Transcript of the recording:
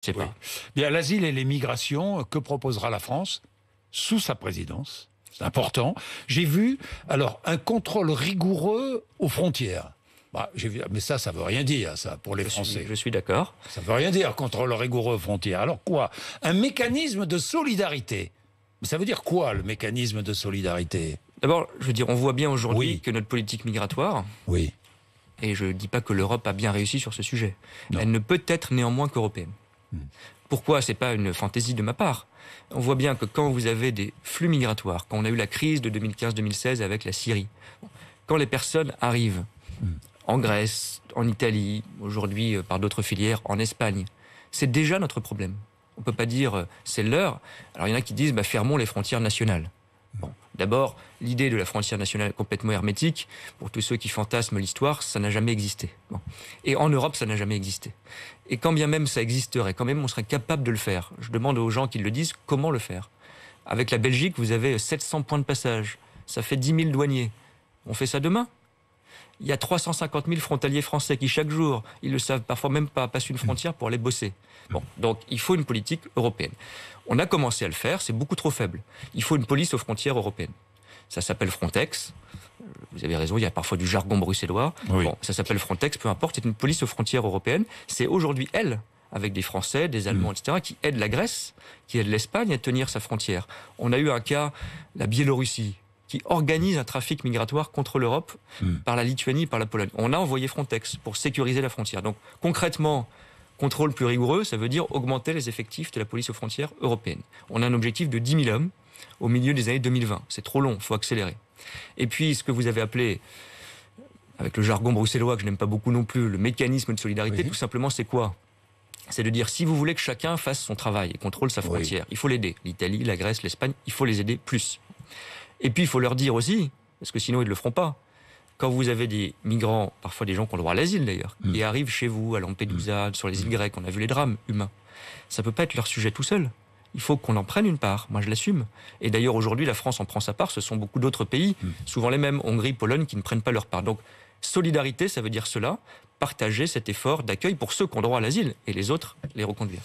Je sais Oui. pas. Bien, l'asile et les migrations, que proposera la France sous sa présidence? C'est important. J'ai vu, alors, un contrôle rigoureux aux frontières. Bah, j'ai vu, mais ça veut rien dire, ça, pour les Français. Je suis d'accord. Ça veut rien dire, contrôle rigoureux aux frontières. Alors quoi? Un mécanisme de solidarité. Mais ça veut dire quoi, le mécanisme de solidarité? D'abord, je veux dire, on voit bien aujourd'hui Oui. que notre politique migratoire, Oui. et je ne dis pas que l'Europe a bien réussi sur ce sujet, Non. elle ne peut être néanmoins qu'européenne. Pourquoi? C'est pas une fantaisie de ma part. On voit bien que quand vous avez des flux migratoires, quand on a eu la crise de 2015-2016 avec la Syrie, quand les personnes arrivent en Grèce, en Italie, aujourd'hui par d'autres filières, en Espagne, c'est déjà notre problème. On ne peut pas dire c'est leur. Alors il y en a qui disent fermons les frontières nationales. Bon, d'abord, l'idée de la frontière nationale complètement hermétique, pour tous ceux qui fantasment l'histoire, ça n'a jamais existé. Bon. Et en Europe, ça n'a jamais existé. Et quand bien même ça existerait, quand même on serait capable de le faire. Je demande aux gens qui le disent comment le faire. Avec la Belgique, vous avez 700 points de passage. Ça fait 10 000 douaniers. On fait ça demain? Il y a 350 000 frontaliers français qui, chaque jour, ils le savent parfois même pas, passent une frontière pour aller bosser. Bon, donc il faut une politique européenne. On a commencé à le faire, c'est beaucoup trop faible. Il faut une police aux frontières européennes. Ça s'appelle Frontex. Vous avez raison, il y a parfois du jargon bruxellois. Oui. Bon, ça s'appelle Frontex, peu importe, c'est une police aux frontières européennes. C'est aujourd'hui elle, avec des Français, des Allemands, etc., qui aide la Grèce, qui aide l'Espagne à tenir sa frontière. On a eu un cas, la Biélorussie, qui organise un trafic migratoire contre l'Europe par la Lituanie et par la Pologne. On a envoyé Frontex pour sécuriser la frontière. Donc concrètement, contrôle plus rigoureux, ça veut dire augmenter les effectifs de la police aux frontières européenne. On a un objectif de 10 000 hommes au milieu des années 2020. C'est trop long, il faut accélérer. Et puis ce que vous avez appelé, avec le jargon bruxellois que je n'aime pas beaucoup non plus, le mécanisme de solidarité, tout simplement c'est quoi? C'est de dire, si vous voulez que chacun fasse son travail et contrôle sa frontière, il faut l'aider. L'Italie, la Grèce, l'Espagne, il faut les aider plus. Et puis, il faut leur dire aussi, parce que sinon, ils ne le feront pas, quand vous avez des migrants, parfois des gens qui ont le droit à l'asile d'ailleurs, qui arrivent chez vous, à Lampedusa, sur les îles grecques, on a vu les drames humains, ça ne peut pas être leur sujet tout seul. Il faut qu'on en prenne une part. Moi, je l'assume. Et d'ailleurs, aujourd'hui, la France en prend sa part. Ce sont beaucoup d'autres pays, souvent les mêmes, Hongrie, Pologne, qui ne prennent pas leur part. Donc, solidarité, ça veut dire cela, partager cet effort d'accueil pour ceux qui ont droit à l'asile, et les autres, les reconduire.